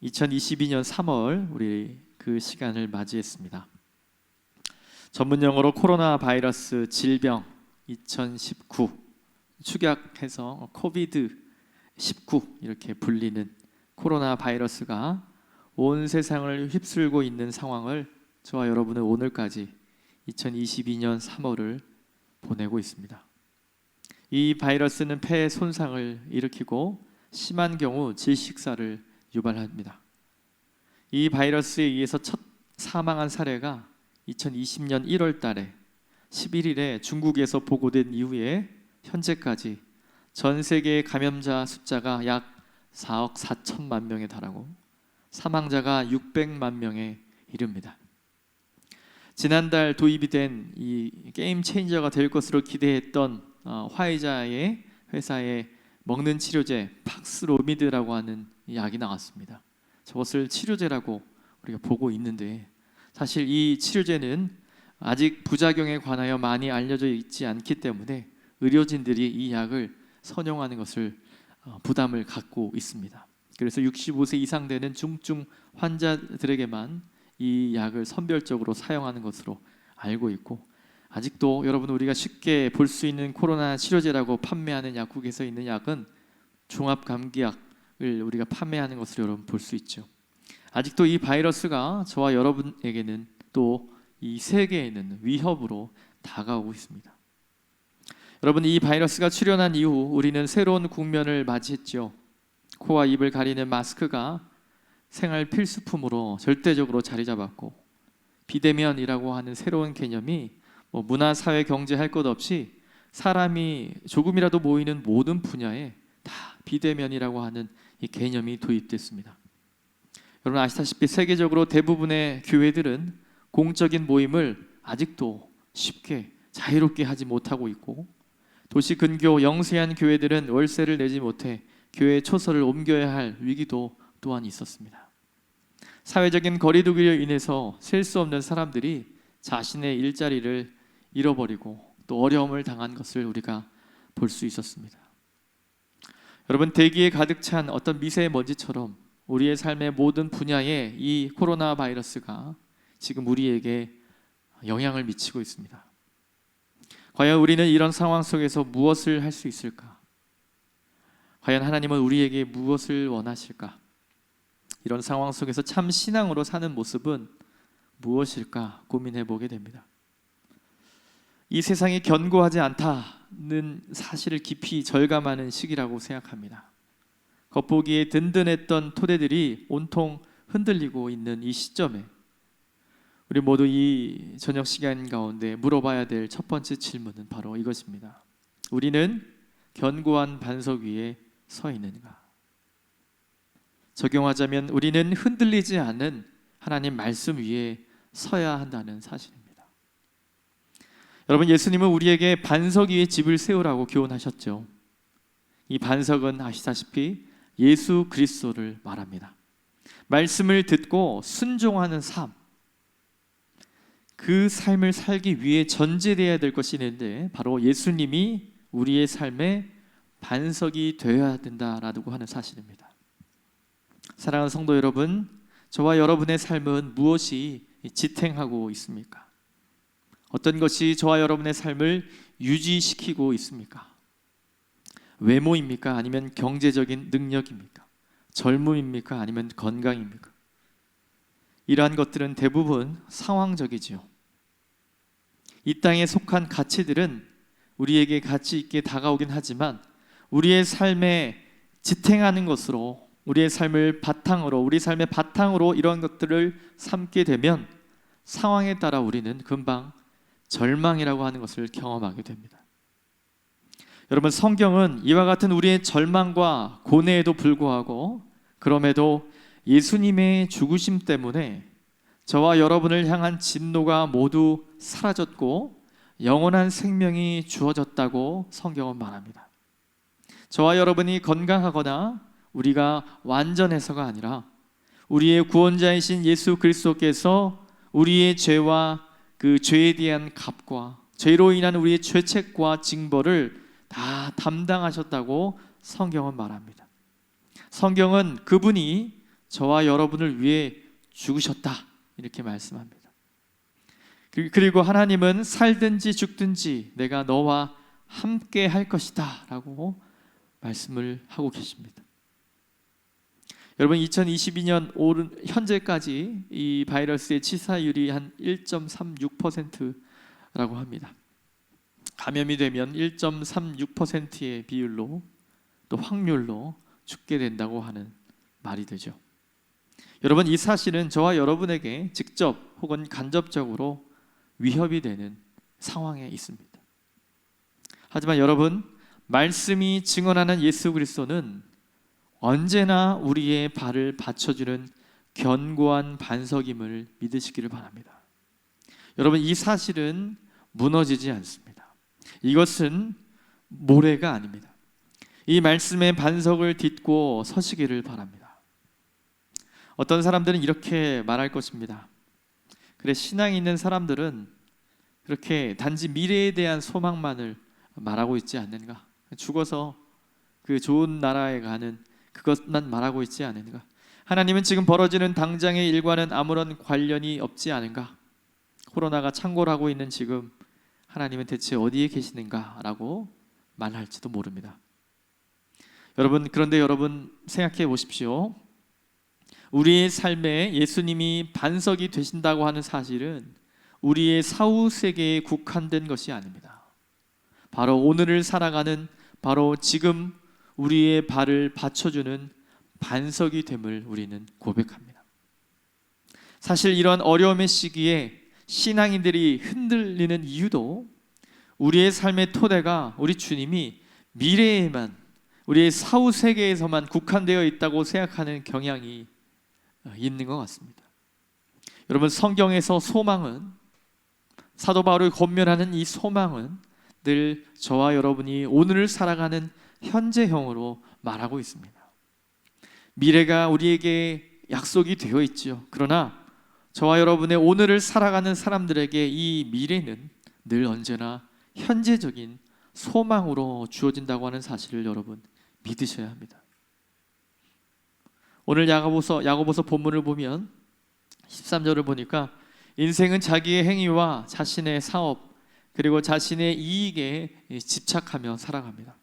2022년 3월 우리 그 시간을 맞이했습니다. 전문 용어로 코로나 바이러스 질병 2019 축약해서 코비드 19 이렇게 불리는 코로나 바이러스가 온 세상을 휩쓸고 있는 상황을 저와 여러분은 오늘까지 2022년 3월을 보내고 있습니다. 이 바이러스는 폐에 손상을 일으키고 심한 경우 질식사를 유발합니다. 이 바이러스에 의해서 첫 사망한 사례가 2020년 1월 달에 11일에 중국에서 보고된 이후에 현재까지 전 세계 감염자 숫자가 약 4억 4천만 명에 달하고 사망자가 600만 명에 이릅니다. 지난달 도입이 된 이 게임 체인저가 될 것으로 기대했던 화이자의 회사의 먹는 치료제 팍스로미드라고 하는 약이 나왔습니다. 저것을 치료제라고 우리가 보고 있는데 사실 이 치료제는 아직 부작용에 관하여 많이 알려져 있지 않기 때문에 의료진들이 이 약을 선용하는 것을 부담을 갖고 있습니다. 그래서 65세 이상 되는 중증 환자들에게만 이 약을 선별적으로 사용하는 것으로 알고 있고, 아직도 여러분 우리가 쉽게 볼 수 있는 코로나 치료제라고 판매하는 약국에서 있는 약은 종합감기약을 우리가 판매하는 것을 여러분 볼 수 있죠. 아직도 이 바이러스가 저와 여러분에게는 또 이 세계에는 위협으로 다가오고 있습니다. 여러분, 이 바이러스가 출현한 이후 우리는 새로운 국면을 맞이했죠. 코와 입을 가리는 마스크가 생활 필수품으로 절대적으로 자리 잡았고, 비대면이라고 하는 새로운 개념이 문화, 사회, 경제 할 것 없이 사람이 조금이라도 모이는 모든 분야에 다 비대면이라고 하는 이 개념이 도입됐습니다. 여러분 아시다시피 세계적으로 대부분의 교회들은 공적인 모임을 아직도 쉽게 자유롭게 하지 못하고 있고, 도시 근교 영세한 교회들은 월세를 내지 못해 교회 초소를 옮겨야 할 위기도 또한 있었습니다. 사회적인 거리두기로 인해서 셀 수 없는 사람들이 자신의 일자리를 잃어버리고 또 어려움을 당한 것을 우리가 볼 수 있었습니다. 여러분, 대기에 가득 찬 어떤 미세먼지처럼 우리의 삶의 모든 분야에 이 코로나 바이러스가 지금 우리에게 영향을 미치고 있습니다. 과연 우리는 이런 상황 속에서 무엇을 할 수 있을까? 과연 하나님은 우리에게 무엇을 원하실까? 이런 상황 속에서 참 신앙으로 사는 모습은 무엇일까 고민해 보게 됩니다. 이 세상이 견고하지 않다는 사실을 깊이 절감하는 시기라고 생각합니다. 겉보기에 든든했던 토대들이 온통 흔들리고 있는 이 시점에 우리 모두 이 저녁 시간 가운데 물어봐야 될 첫 번째 질문은 바로 이것입니다. 우리는 견고한 반석 위에 서 있는가? 적용하자면 우리는 흔들리지 않는 하나님 말씀 위에 서야 한다는 사실입니다. 여러분, 예수님은 우리에게 반석 위에 집을 세우라고 교훈하셨죠. 이 반석은 아시다시피 예수 그리스도를 말합니다. 말씀을 듣고 순종하는 삶, 그 삶을 살기 위해 전제되어야 될 것이 있는데 바로 예수님이 우리의 삶의 반석이 되어야 된다라고 하는 사실입니다. 사랑하는 성도 여러분, 저와 여러분의 삶은 무엇이 지탱하고 있습니까? 어떤 것이 저와 여러분의 삶을 유지시키고 있습니까? 외모입니까? 아니면 경제적인 능력입니까? 젊음입니까? 아니면 건강입니까? 이러한 것들은 대부분 상황적이지요. 이 땅에 속한 가치들은 우리에게 가치 있게 다가오긴 하지만 우리의 삶에 지탱하는 것으로, 우리의 삶을 바탕으로, 우리 삶의 바탕으로 이런 것들을 삼게 되면 상황에 따라 우리는 금방 절망이라고 하는 것을 경험하게 됩니다. 여러분, 성경은 이와 같은 우리의 절망과 고뇌에도 불구하고 그럼에도 예수님의 죽으심 때문에 저와 여러분을 향한 진노가 모두 사라졌고 영원한 생명이 주어졌다고 성경은 말합니다. 저와 여러분이 건강하거나 우리가 완전해서가 아니라 우리의 구원자이신 예수 그리스도께서 우리의 죄와 그 죄에 대한 값과 죄로 인한 우리의 죄책과 징벌을 다 담당하셨다고 성경은 말합니다. 성경은 그분이 저와 여러분을 위해 죽으셨다 이렇게 말씀합니다. 그리고 하나님은 살든지 죽든지 내가 너와 함께 할 것이다 라고 말씀을 하고 계십니다. 여러분 2022년 현재까지 이 바이러스의 치사율이 한 1.36%라고 합니다. 감염이 되면 1.36%의 비율로 또 확률로 죽게 된다고 하는 말이 되죠. 여러분 이 사실은 저와 여러분에게 직접 혹은 간접적으로 위협이 되는 상황에 있습니다. 하지만 여러분 말씀이 증언하는 예수 그리스도는 언제나 우리의 발을 받쳐주는 견고한 반석임을 믿으시기를 바랍니다. 여러분 이 사실은 무너지지 않습니다. 이것은 모래가 아닙니다. 이 말씀의 반석을 딛고 서시기를 바랍니다. 어떤 사람들은 이렇게 말할 것입니다. 그래 신앙이 있는 사람들은 그렇게 단지 미래에 대한 소망만을 말하고 있지 않는가? 죽어서 그 좋은 나라에 가는 그것만 말하고 있지 않은가? 하나님은 지금 벌어지는 당장의 일과는 아무런 관련이 없지 않은가? 코로나가 창궐하고 있는 지금 하나님은 대체 어디에 계시는가? 라고 말할지도 모릅니다. 여러분 그런데 여러분 생각해 보십시오. 우리의 삶에 예수님이 반석이 되신다고 하는 사실은 우리의 사후 세계에 국한된 것이 아닙니다. 바로 오늘을 살아가는 바로 지금 우리의 발을 받쳐주는 반석이 됨을 우리는 고백합니다. 사실 이런 어려움의 시기에 신앙인들이 흔들리는 이유도 우리의 삶의 토대가 우리 주님이 미래에만 우리의 사후 세계에서만 국한되어 있다고 생각하는 경향이 있는 것 같습니다. 여러분 성경에서 소망은 사도 바울이 권면하는 이 소망은 늘 저와 여러분이 오늘을 살아가는 현재형으로 말하고 있습니다. 미래가 우리에게 약속이 되어 있죠. 그러나 저와 여러분의 오늘을 살아가는 사람들에게 이 미래는 늘 언제나 현재적인 소망으로 주어진다고 하는 사실을 여러분 믿으셔야 합니다. 오늘 야고보서 본문을 보면 13절을 보니까 인생은 자기의 행위와 자신의 사업 그리고 자신의 이익에 집착하며 살아갑니다.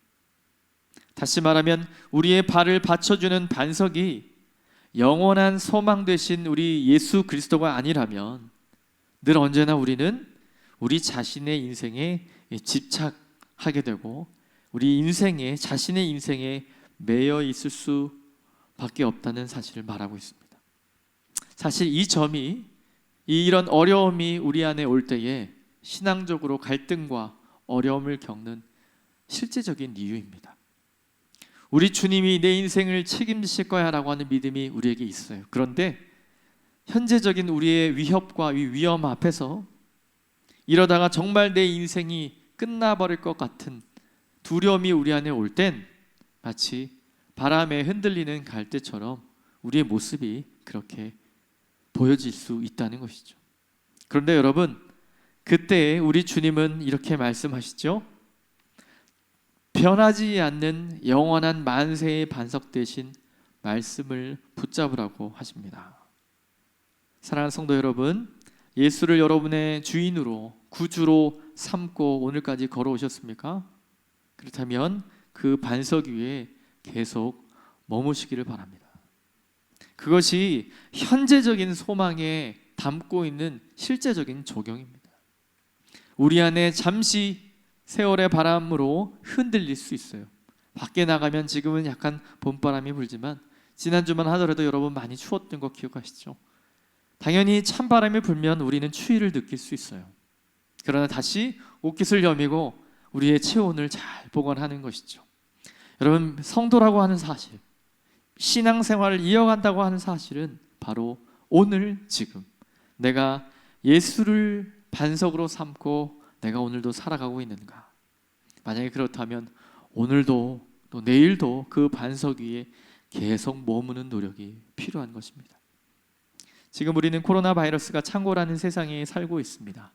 다시 말하면 우리의 발을 받쳐주는 반석이 영원한 소망 되신 우리 예수 그리스도가 아니라면 늘 언제나 우리는 우리 자신의 인생에 집착하게 되고 우리 인생에 자신의 인생에 매여 있을 수밖에 없다는 사실을 말하고 있습니다. 사실 이 점이 이런 어려움이 우리 안에 올 때에 신앙적으로 갈등과 어려움을 겪는 실제적인 이유입니다. 우리 주님이 내 인생을 책임지실 거야 라고 하는 믿음이 우리에게 있어요. 그런데 현재적인 우리의 위협과 위험 앞에서 이러다가 정말 내 인생이 끝나버릴 것 같은 두려움이 우리 안에 올 땐 마치 바람에 흔들리는 갈대처럼 우리의 모습이 그렇게 보여질 수 있다는 것이죠. 그런데 여러분 그때 우리 주님은 이렇게 말씀하시죠. 변하지 않는 영원한 만세의 반석 되신 말씀을 붙잡으라고 하십니다. 사랑하는 성도 여러분, 예수를 여러분의 주인으로 구주로 삼고 오늘까지 걸어오셨습니까? 그렇다면 그 반석 위에 계속 머무시기를 바랍니다. 그것이 현재적인 소망에 담고 있는 실제적인 적용입니다. 우리 안에 잠시 세월의 바람으로 흔들릴 수 있어요. 밖에 나가면 지금은 약간 봄바람이 불지만 지난주만 하더라도 여러분 많이 추웠던 거 기억하시죠? 당연히 찬바람이 불면 우리는 추위를 느낄 수 있어요. 그러나 다시 옷깃을 여미고 우리의 체온을 잘 보관하는 것이죠. 여러분 성도라고 하는 사실, 신앙생활을 이어간다고 하는 사실은 바로 오늘 지금 내가 예수를 반석으로 삼고 내가 오늘도 살아가고 있는가? 만약에 그렇다면 오늘도 또 내일도 그 반석 위에 계속 머무는 노력이 필요한 것입니다. 지금 우리는 코로나 바이러스가 창궐하는 세상에 살고 있습니다.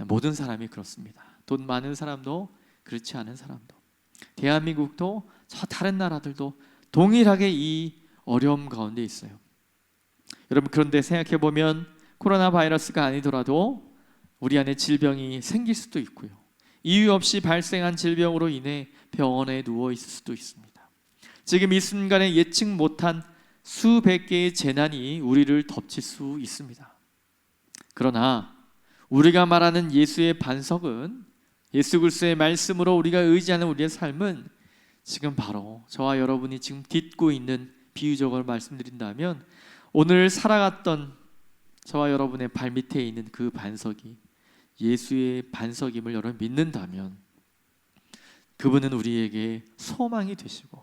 모든 사람이 그렇습니다. 돈 많은 사람도 그렇지 않은 사람도, 대한민국도 저 다른 나라들도 동일하게 이 어려움 가운데 있어요. 여러분, 그런데 생각해 보면 코로나 바이러스가 아니더라도 우리 안에 질병이 생길 수도 있고요. 이유 없이 발생한 질병으로 인해 병원에 누워 있을 수도 있습니다. 지금 이 순간에 예측 못한 수백 개의 재난이 우리를 덮칠 수 있습니다. 그러나 우리가 말하는 예수의 반석은, 예수 그리스도의 말씀으로 우리가 의지하는 우리의 삶은 지금 바로 저와 여러분이 지금 딛고 있는, 비유적으로 말씀드린다면 오늘 살아갔던 저와 여러분의 발밑에 있는 그 반석이 예수의 반석임을 여러분 믿는다면 그분은 우리에게 소망이 되시고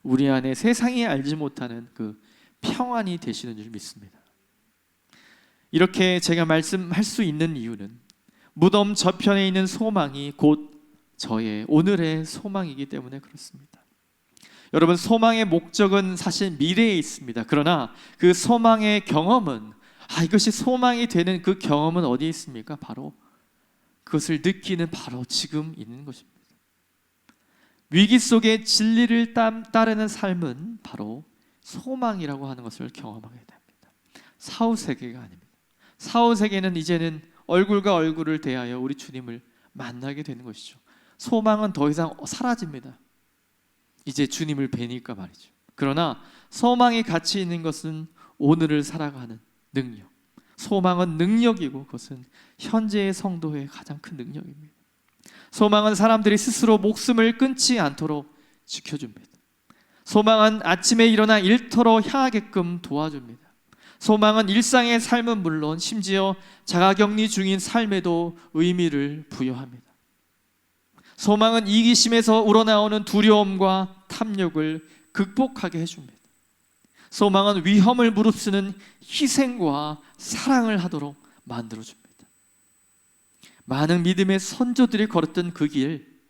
우리 안에 세상이 알지 못하는 그 평안이 되시는 줄 믿습니다. 이렇게 제가 말씀할 수 있는 이유는 무덤 저편에 있는 소망이 곧 저의 오늘의 소망이기 때문에 그렇습니다. 여러분, 소망의 목적은 사실 미래에 있습니다. 그러나 그 소망의 경험은, 이것이 소망이 되는 그 경험은 어디에 있습니까? 바로 그것을 느끼는 바로 지금 있는 것입니다. 위기 속에 진리를 따르는 삶은 바로 소망이라고 하는 것을 경험하게 됩니다. 사후세계가 아닙니다. 사후세계는 이제는 얼굴과 얼굴을 대하여 우리 주님을 만나게 되는 것이죠. 소망은 더 이상 사라집니다. 이제 주님을 뵈니까 말이죠. 그러나 소망이 가치 있는 것은 오늘을 살아가는 능력. 소망은 능력이고 그것은 현재의 성도의 가장 큰 능력입니다. 소망은 사람들이 스스로 목숨을 끊지 않도록 지켜줍니다. 소망은 아침에 일어나 일터로 향하게끔 도와줍니다. 소망은 일상의 삶은 물론 심지어 자가격리 중인 삶에도 의미를 부여합니다. 소망은 이기심에서 우러나오는 두려움과 탐욕을 극복하게 해줍니다. 소망은 위험을 무릅쓰는 희생과 사랑을 하도록 만들어줍니다. 많은 믿음의 선조들이 걸었던 그 길,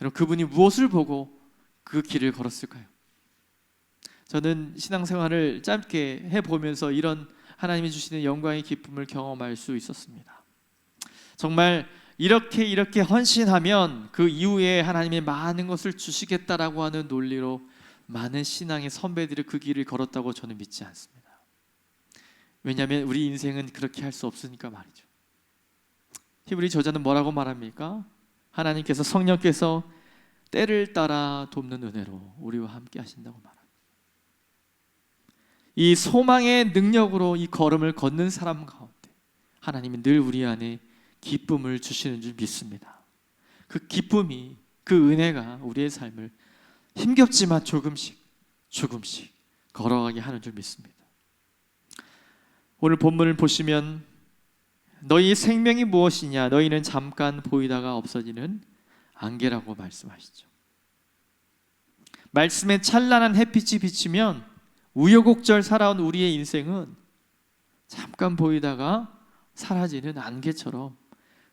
여러분, 그분이 무엇을 보고 그 길을 걸었을까요? 저는 신앙생활을 짧게 해보면서 이런 하나님이 주시는 영광의 기쁨을 경험할 수 있었습니다. 정말 이렇게 헌신하면 그 이후에 하나님이 많은 것을 주시겠다라고 하는 논리로 많은 신앙의 선배들이 그 길을 걸었다고 저는 믿지 않습니다. 왜냐하면 우리 인생은 그렇게 할 수 없으니까 말이죠. 히브리 저자는 뭐라고 말합니까? 하나님께서, 성령께서 때를 따라 돕는 은혜로 우리와 함께 하신다고 말합니다. 이 소망의 능력으로 이 걸음을 걷는 사람 가운데 하나님은 늘 우리 안에 기쁨을 주시는 줄 믿습니다. 그 기쁨이, 그 은혜가 우리의 삶을 힘겹지만 조금씩 걸어가게 하는 줄 믿습니다. 오늘 본문을 보시면 너희 생명이 무엇이냐? 너희는 잠깐 보이다가 없어지는 안개라고 말씀하시죠. 말씀에 찬란한 햇빛이 비치면 우여곡절 살아온 우리의 인생은 잠깐 보이다가 사라지는 안개처럼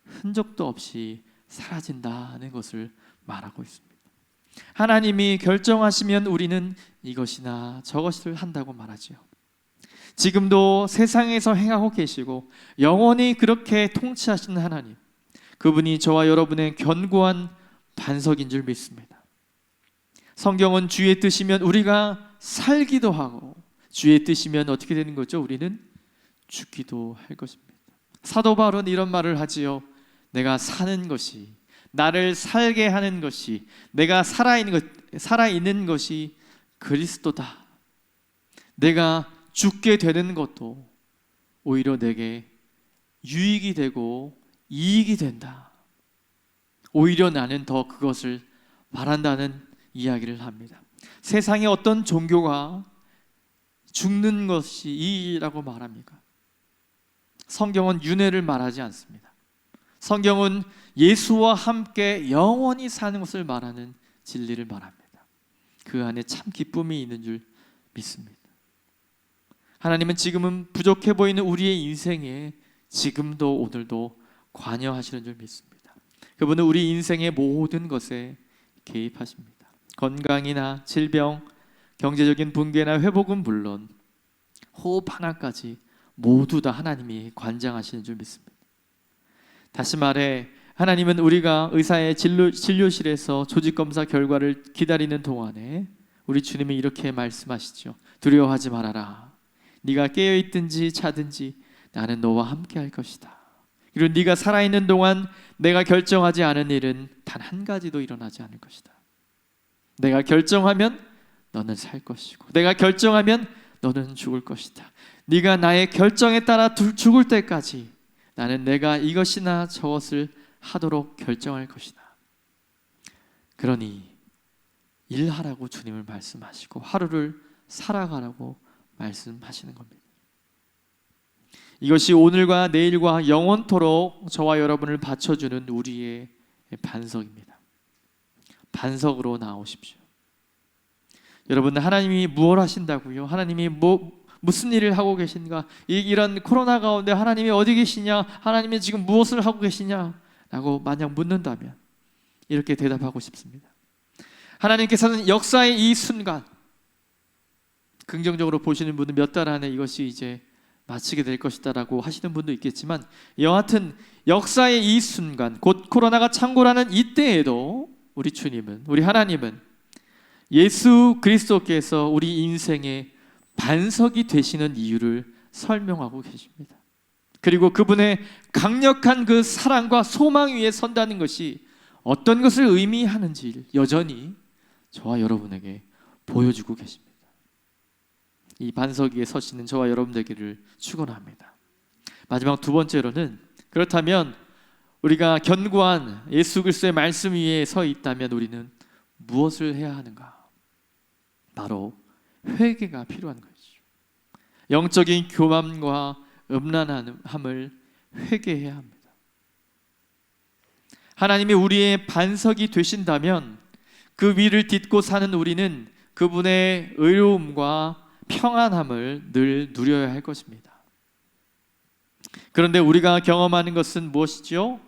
흔적도 없이 사라진다는 것을 말하고 있습니다. 하나님이 결정하시면 우리는 이것이나 저것을 한다고 말하지요. 지금도 세상에서 행하고 계시고 영원히 그렇게 통치하시는 하나님, 그분이 저와 여러분의 견고한 반석인 줄 믿습니다. 성경은 주의 뜻이면 우리가 살기도 하고 주의 뜻이면 어떻게 되는 거죠? 우리는 죽기도 할 것입니다. 사도 바울은 이런 말을 하지요. 내가 사는 것이, 나를 살게 하는 것이, 내가 살아있는 것이 그리스도다. 내가 죽게 되는 것도 오히려 내게 유익이 되고 이익이 된다. 오히려 나는 더 그것을 바란다는 이야기를 합니다. 세상의 어떤 종교가 죽는 것이 이익이라고 말합니까? 성경은 윤회를 말하지 않습니다. 성경은 예수와 함께 영원히 사는 것을 말하는 진리를 말합니다. 그 안에 참 기쁨이 있는 줄 믿습니다. 하나님은 지금은 부족해 보이는 우리의 인생에 지금도 오늘도 관여하시는 줄 믿습니다. 그분은 우리 인생의 모든 것에 개입하십니다. 건강이나 질병, 경제적인 붕괴나 회복은 물론 호흡 하나까지 모두 다 하나님이 관장하시는 줄 믿습니다. 다시 말해 하나님은 우리가 의사의 진료실에서 조직검사 결과를 기다리는 동안에 우리 주님이 이렇게 말씀하시죠. 두려워하지 말아라. 네가 깨어있든지 자든지 나는 너와 함께 할 것이다. 그리고 네가 살아있는 동안 내가 결정하지 않은 일은 단 한 가지도 일어나지 않을 것이다. 내가 결정하면 너는 살 것이고 내가 결정하면 너는 죽을 것이다. 네가 나의 결정에 따라 죽을 때까지 나는 내가 이것이나 저것을 하도록 결정할 것이다. 그러니 일하라고 주님을 말씀하시고 하루를 살아가라고 말씀하시는 겁니다. 이것이 오늘과 내일과 영원토록 저와 여러분을 받쳐주는 우리의 반석입니다. 반석으로 나오십시오. 여러분, 하나님이 무엇 하신다고요? 하나님이 무슨 일을 하고 계신가? 이런 코로나 가운데 하나님이 어디 계시냐? 하나님이 지금 무엇을 하고 계시냐? 라고 만약 묻는다면 이렇게 대답하고 싶습니다. 하나님께서는 역사의 이 순간, 긍정적으로 보시는 분은 몇 달 안에 이것이 이제 마치게 될 것이다 라고 하시는 분도 있겠지만, 여하튼 역사의 이 순간, 곧 코로나가 창궐하는 이때에도 우리 주님은, 우리 하나님은 예수 그리스도께서 우리 인생의 반석이 되시는 이유를 설명하고 계십니다. 그리고 그분의 강력한 그 사랑과 소망 위에 선다는 것이 어떤 것을 의미하는지 여전히 저와 여러분에게 보여주고 계십니다. 이 반석 위에 서시는 저와 여러분 되기를 축원합니다. 마지막 두 번째로는, 그렇다면 우리가 견고한 예수 그리스도의 말씀 위에 서 있다면 우리는 무엇을 해야 하는가? 바로 회개가 필요한 것이죠. 영적인 교만과 음란함을 회개해야 합니다. 하나님이 우리의 반석이 되신다면 그 위를 딛고 사는 우리는 그분의 의로움과 평안함을 늘 누려야 할 것입니다. 그런데 우리가 경험하는 것은 무엇이죠?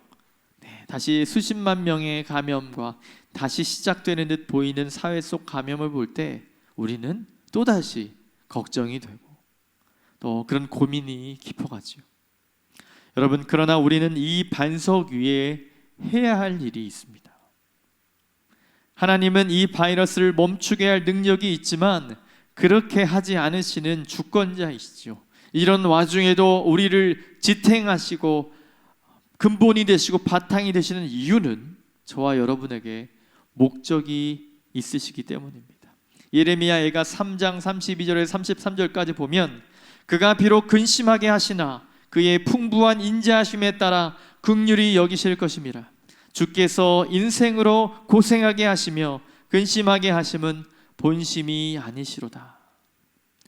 다시 수십만 명의 감염과 다시 시작되는 듯 보이는 사회 속 감염을 볼 때 우리는 또다시 걱정이 되고 또 그런 고민이 깊어가죠. 여러분, 그러나 우리는 이 반석 위에 해야 할 일이 있습니다. 하나님은 이 바이러스를 멈추게 할 능력이 있지만 그렇게 하지 않으시는 주권자이시죠. 이런 와중에도 우리를 지탱하시고 근본이 되시고 바탕이 되시는 이유는 저와 여러분에게 목적이 있으시기 때문입니다. 예레미야가 3장 32절에서 33절까지 보면, 그가 비록 근심하게 하시나 그의 풍부한 인자하심에 따라 긍휼히 여기실 것임이라. 주께서 인생으로 고생하게 하시며 근심하게 하심은 본심이 아니시로다.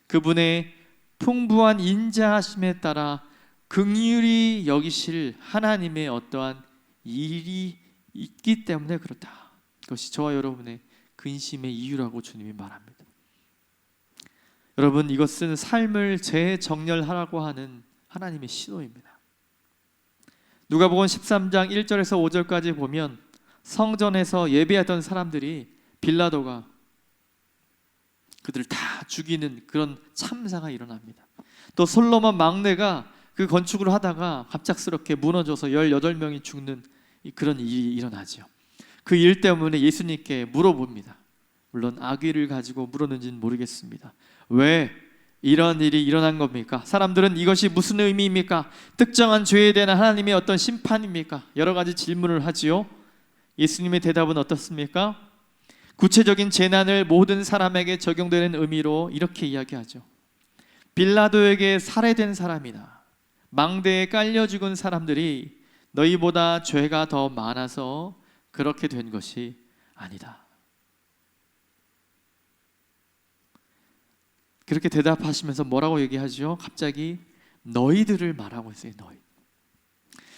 그분의 풍부한 인자하심에 따라 긍휼히 여기실 하나님의 어떠한 일이 있기 때문에 그렇다. 그것이 저와 여러분의 근심의 이유라고 주님이 말합니다. 여러분, 이것은 삶을 재정렬하라고 하는 하나님의 신호입니다. 누가복음 13장 1절에서 5절까지 보면 성전에서 예배하던 사람들이 빌라도가 그들을 다 죽이는 그런 참사가 일어납니다. 또 솔로몬 막내가 그 건축을 하다가 갑작스럽게 무너져서 18명이 죽는 그런 일이 일어나죠. 그 일 때문에 예수님께 물어봅니다. 물론 악의를 가지고 물었는지는 모르겠습니다. 왜 이런 일이 일어난 겁니까? 사람들은 이것이 무슨 의미입니까? 특정한 죄에 대한 하나님의 어떤 심판입니까? 여러 가지 질문을 하지요. 예수님의 대답은 어떻습니까? 구체적인 재난을 모든 사람에게 적용되는 의미로 이렇게 이야기하죠. 빌라도에게 살해된 사람이나 망대에 깔려 죽은 사람들이 너희보다 죄가 더 많아서 그렇게 된 것이 아니다. 그렇게 대답하시면서 뭐라고 얘기하죠? 갑자기 너희들을 말하고 있어요. 너희.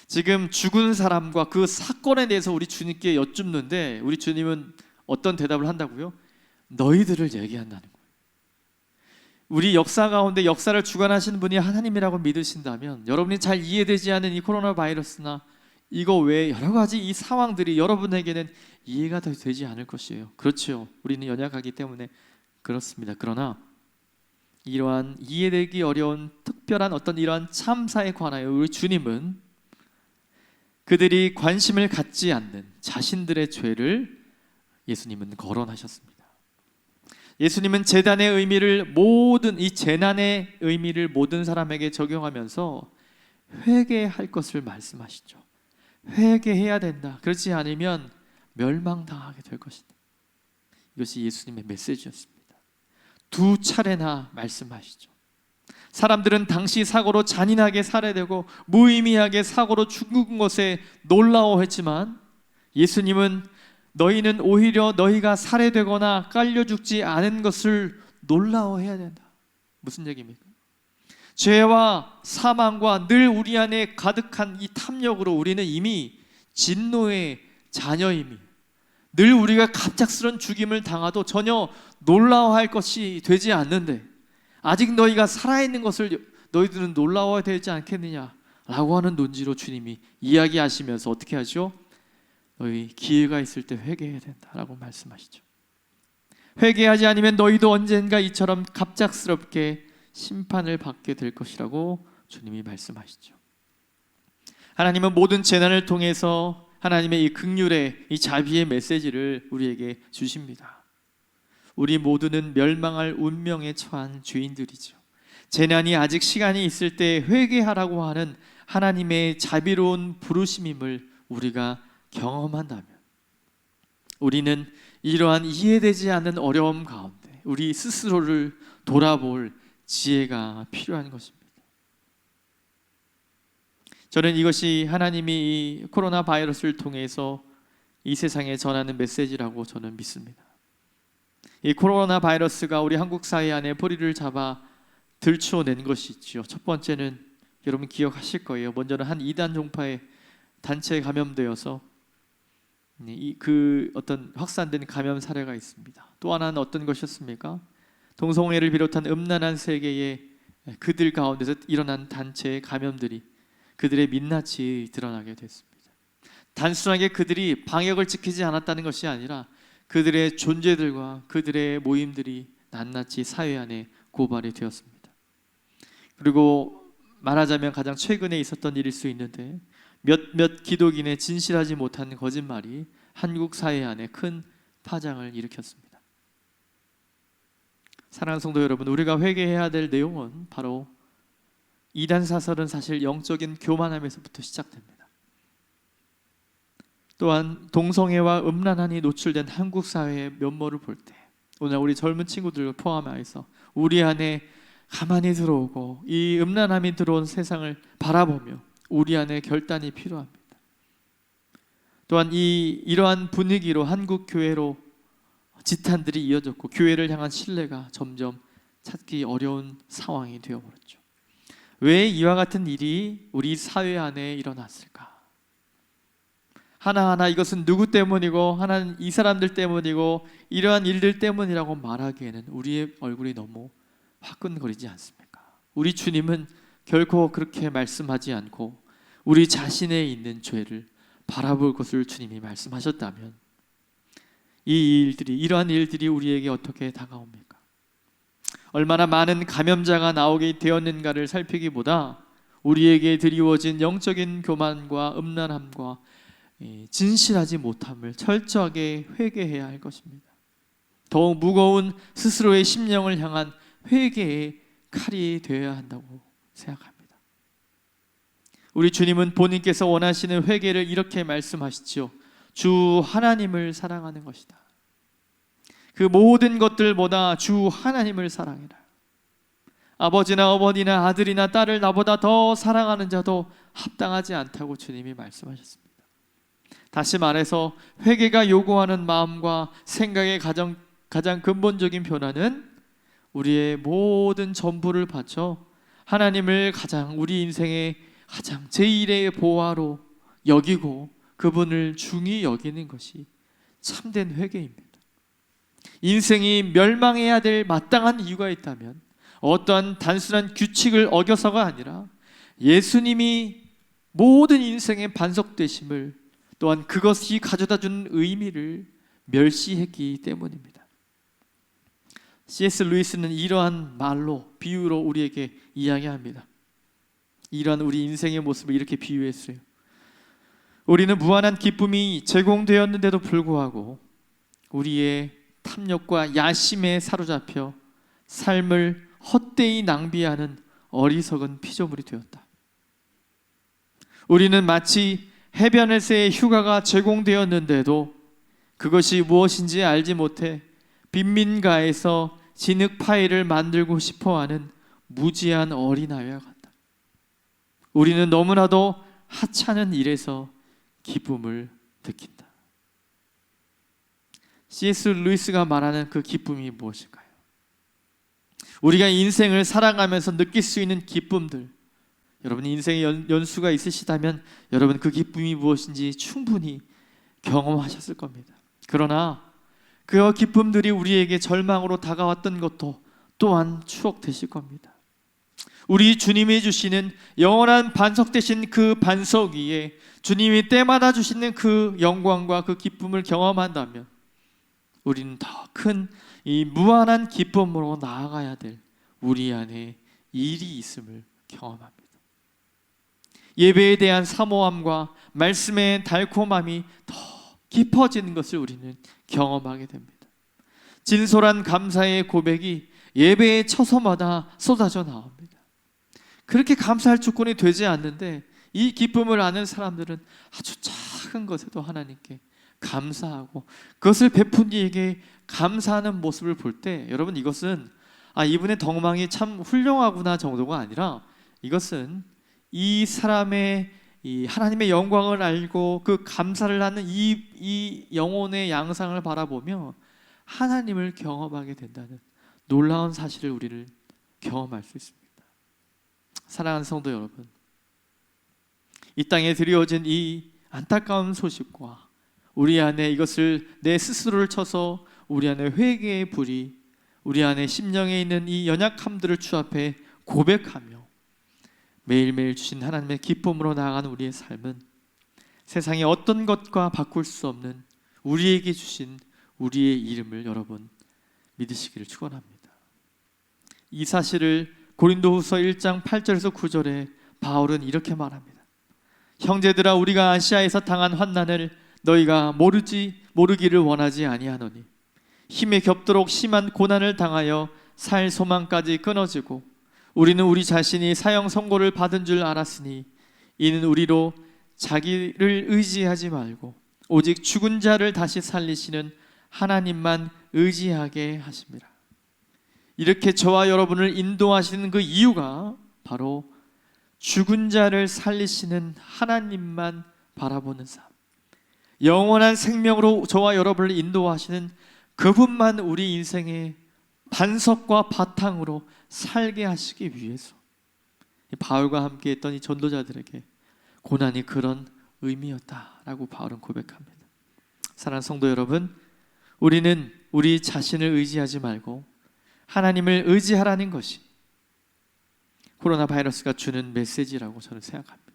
지금 죽은 사람과 그 사건에 대해서 우리 주님께 여쭙는데 우리 주님은 어떤 대답을 한다고요? 너희들을 얘기한다는 거예요. 우리 역사 가운데 역사를 주관하시는 분이 하나님이라고 믿으신다면 여러분이 잘 이해되지 않은 이 코로나 바이러스나 이거 외에 여러 가지 이 상황들이 여러분에게는 이해가 더 되지 않을 것이에요. 그렇죠. 우리는 연약하기 때문에 그렇습니다. 그러나 이러한 이해되기 어려운 특별한 어떤 이러한 참사에 관하여 우리 주님은 그들이 관심을 갖지 않는 자신들의 죄를 예수님은 거론하셨습니다. 예수님은 재단의 의미를 모든 이 재난의 의미를 모든 사람에게 적용하면서 회개할 것을 말씀하시죠. 회개해야 된다. 그렇지 않으면 멸망당하게 될 것이다. 이것이 예수님의 메시지였습니다. 두 차례나 말씀하시죠. 사람들은 당시 사고로 잔인하게 살해되고 무의미하게 사고로 죽은 것에 놀라워했지만 예수님은 너희는 오히려 너희가 살해되거나 깔려 죽지 않은 것을 놀라워해야 된다. 무슨 얘기입니까? 죄와 사망과 늘 우리 안에 가득한 이 탐욕으로 우리는 이미 진노의 자녀임이, 늘 우리가 갑작스런 죽임을 당하도 전혀 놀라워할 것이 되지 않는데 아직 너희가 살아있는 것을 너희들은 놀라워야 되지 않겠느냐라고 하는 논지로 주님이 이야기하시면서 어떻게 하죠? 너희 기회가 있을 때 회개해야 된다라고 말씀하시죠. 회개하지 않으면 너희도 언젠가 이처럼 갑작스럽게 심판을 받게 될 것이라고 주님이 말씀하시죠. 하나님은 모든 재난을 통해서 하나님의 이 긍휼의 이 자비의 메시지를 우리에게 주십니다. 우리 모두는 멸망할 운명에 처한 죄인들이죠. 재난이 아직 시간이 있을 때 회개하라고 하는 하나님의 자비로운 부르심임을 우리가 경험한다면 우리는 이러한 이해되지 않는 어려움 가운데 우리 스스로를 돌아볼 지혜가 필요한 것입니다. 저는 이것이 하나님이 이 코로나 바이러스를 통해서 이 세상에 전하는 메시지라고 저는 믿습니다. 이 코로나 바이러스가 우리 한국 사회 안에 뿌리를 잡아 들추어낸 것이 있죠. 첫 번째는 여러분 기억하실 거예요. 먼저는 한 이단 종파의 단체에 감염되어서 그 어떤 확산된 감염 사례가 있습니다. 또 하나는 어떤 것이었습니까? 동성애를 비롯한 음란한 세계에 그들 가운데서 일어난 단체의 감염들이 그들의 민낯이 드러나게 됐습니다. 단순하게 그들이 방역을 지키지 않았다는 것이 아니라 그들의 존재들과 그들의 모임들이 낱낱이 사회 안에 고발이 되었습니다. 그리고 말하자면 가장 최근에 있었던 일일 수 있는데 몇몇 기독인의 진실하지 못한 거짓말이 한국 사회 안에 큰 파장을 일으켰습니다. 사랑하는 성도 여러분, 우리가 회개해야 될 내용은 바로 이단 사설은 사실 영적인 교만함에서부터 시작됩니다. 또한 동성애와 음란함이 노출된 한국 사회의 면모를 볼 때 오늘 우리 젊은 친구들을 포함해서 우리 안에 가만히 들어오고 이 음란함이 들어온 세상을 바라보며 우리 안에 결단이 필요합니다. 또한 이러한 분위기로 한국 교회로 지탄들이 이어졌고 교회를 향한 신뢰가 점점 찾기 어려운 상황이 되어버렸죠. 왜 이와 같은 일이 우리 사회 안에 일어났을까? 하나하나 이것은 누구 때문이고 하나는 이 사람들 때문이고 이러한 일들 때문이라고 말하기에는 우리의 얼굴이 너무 화끈거리지 않습니까? 우리 주님은 결코 그렇게 말씀하지 않고 우리 자신에 있는 죄를 바라볼 것을 주님이 말씀하셨다면 이러한 일들이 우리에게 어떻게 다가옵니까? 얼마나 많은 감염자가 나오게 되었는가를 살피기보다 우리에게 드리워진 영적인 교만과 음란함과 진실하지 못함을 철저하게 회개해야 할 것입니다. 더욱 무거운 스스로의 심령을 향한 회개의 칼이 되어야 한다고 생각합니다. 우리 주님은 본인께서 원하시는 회개를 이렇게 말씀하시죠. 주 하나님을 사랑하는 것이다. 그 모든 것들보다 주 하나님을 사랑해라. 아버지나 어머니나 아들이나 딸을 나보다 더 사랑하는 자도 합당하지 않다고 주님이 말씀하셨습니다. 다시 말해서 회개가 요구하는 마음과 생각의 가장 근본적인 변화는 우리의 모든 전부를 바쳐 하나님을 우리 인생의 가장 제1의 보화로 여기고 그분을 중히 여기는 것이 참된 회개입니다. 인생이 멸망해야 될 마땅한 이유가 있다면 어떠한 단순한 규칙을 어겨서가 아니라 예수님이 모든 인생의 반석되심을 또한 그것이 가져다준 의미를 멸시했기 때문입니다. C.S. 루이스는 이러한 말로 비유로 우리에게 이야기합니다. 이러한 우리 인생의 모습을 이렇게 비유했어요. 우리는 무한한 기쁨이 제공되었는데도 불구하고 우리의 탐욕과 야심에 사로잡혀 삶을 헛되이 낭비하는 어리석은 피조물이 되었다. 우리는 마치 해변에서의 휴가가 제공되었는데도 그것이 무엇인지 알지 못해 빈민가에서 진흙 파이를 만들고 싶어하는 무지한 어린아이와 같다. 우리는 너무나도 하찮은 일에서 기쁨을 느낀다. C.S. 루이스가 말하는 그 기쁨이 무엇일까요? 우리가 인생을 살아가면서 느낄 수 있는 기쁨들, 여러분 인생의 연수가 있으시다면 여러분 그 기쁨이 무엇인지 충분히 경험하셨을 겁니다. 그러나 그 기쁨들이 우리에게 절망으로 다가왔던 것도 또한 추억 되실 겁니다. 우리 주님이 주시는 영원한 반석 되신 그 반석 위에 주님이 때마다 주시는 그 영광과 그 기쁨을 경험한다면 우리는 더 큰 이 무한한 기쁨으로 나아가야 될 우리 안에 일이 있음을 경험합니다. 예배에 대한 사모함과 말씀의 달콤함이 더 깊어지는 것을 우리는 경험하게 됩니다. 진솔한 감사의 고백이 예배의 처소마다 쏟아져 나옵니다. 그렇게 감사할 조건이 되지 않는데 이 기쁨을 아는 사람들은 아주 작은 것에도 하나님께 감사하고 그것을 베푼 이에게 감사하는 모습을 볼 때 여러분 이것은 이분의 덕망이 참 훌륭하구나 정도가 아니라 이것은 이 사람의 이 하나님의 영광을 알고 그 감사를 하는 이 영혼의 양상을 바라보며 하나님을 경험하게 된다는 놀라운 사실을 우리를 경험할 수 있습니다. 사랑하는 성도 여러분, 이 땅에 드리워진 이 안타까운 소식과 우리 안에 이것을 내 스스로를 쳐서 우리 안에 회개의 불이 우리 안에 심령에 있는 이 연약함들을 주 앞에 고백하며 매일매일 주신 하나님의 기쁨으로 나아가는 우리의 삶은 세상의 어떤 것과 바꿀 수 없는 우리에게 주신 우리의 이름을 여러분 믿으시기를 축원합니다. 이 사실을 고린도후서 1장 8절에서 9절에 바울은 이렇게 말합니다. 형제들아, 우리가 아시아에서 당한 환난을 너희가 모르기를 원하지 아니하노니 힘에 겹도록 심한 고난을 당하여 살 소망까지 끊어지고 우리는 우리 자신이 사형 선고를 받은 줄 알았으니 이는 우리로 자기를 의지하지 말고 오직 죽은 자를 다시 살리시는 하나님만 의지하게 하십니다. 이렇게 저와 여러분을 인도하시는 그 이유가 바로 죽은 자를 살리시는 하나님만 바라보는 삶, 영원한 생명으로 저와 여러분을 인도하시는 그분만 우리 인생의 반석과 바탕으로 살게 하시기 위해서 바울과 함께 했던 이 전도자들에게 고난이 그런 의미였다라고 바울은 고백합니다. 사랑하는 성도 여러분, 우리는 우리 자신을 의지하지 말고 하나님을 의지하라는 것이 코로나 바이러스가 주는 메시지라고 저는 생각합니다.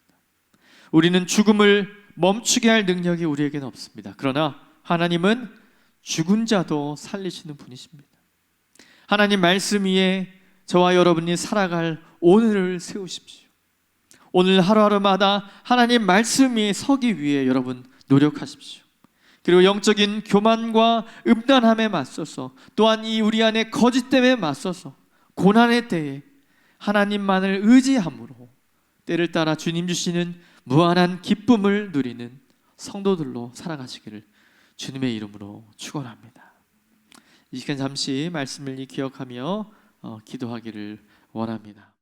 우리는 죽음을 멈추게 할 능력이 우리에게는 없습니다. 그러나 하나님은 죽은 자도 살리시는 분이십니다. 하나님 말씀 위에 저와 여러분이 살아갈 오늘을 세우십시오. 오늘 하루하루마다 하나님 말씀 위에 서기 위해 여러분 노력하십시오. 그리고 영적인 교만과 음란함에 맞서서 또한 이 우리 안에 거짓됨에 맞서서 고난의 때에 하나님만을 의지함으로 때를 따라 주님 주시는 무한한 기쁨을 누리는 성도들로 살아가시기를 주님의 이름으로 축원합니다. 이 시간 잠시 말씀을 기억하며 기도하기를 원합니다.